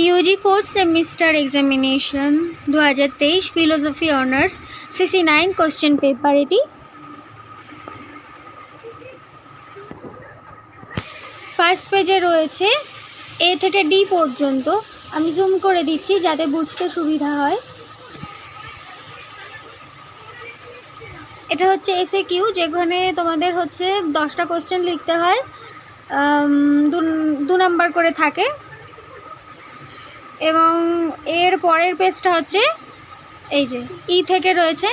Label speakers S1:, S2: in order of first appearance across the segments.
S1: Yuji fourth semester examination 2023 philosophy honours CC9 question paper. এটি first পেজে রয়েছে এ থেকে ডি পর্যন্ত। আমি জুম করে দিচ্ছি যাতে বুঝতে সুবিধা হয়। এটা হচ্ছে SAQ, যেখানে তোমাদের হচ্ছে 10টা কোশ্চেন লিখতে হয়, 2 নাম্বার করে থাকে। এবং এর পরের পেজটা হচ্ছে এই যে ই থেকে রয়েছে,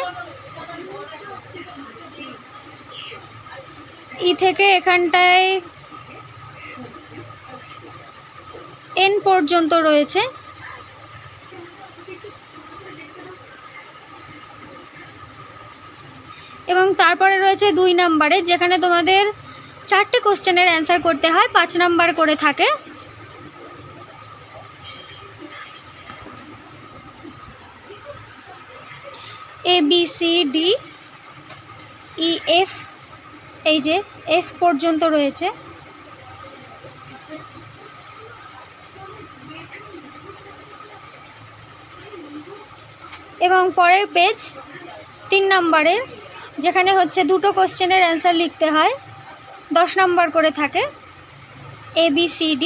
S1: ই থেকে এখানটায় এন পর্যন্ত রয়েছে। এবং তারপরে রয়েছে 2 নাম্বারে, যেখানে তোমাদের 4টে কোশ্চেনের অ্যান্সার করতে হয়, 5 নাম্বার করে থাকে। ABCD EF, এই যে F পর্যন্ত রয়েছে। এবং পরের পেজ 3 নাম্বারের, যেখানে হচ্ছে 2টো কোশ্চেনের অ্যান্সার লিখতে হয়, 10 নাম্বার করে থাকে ABCD।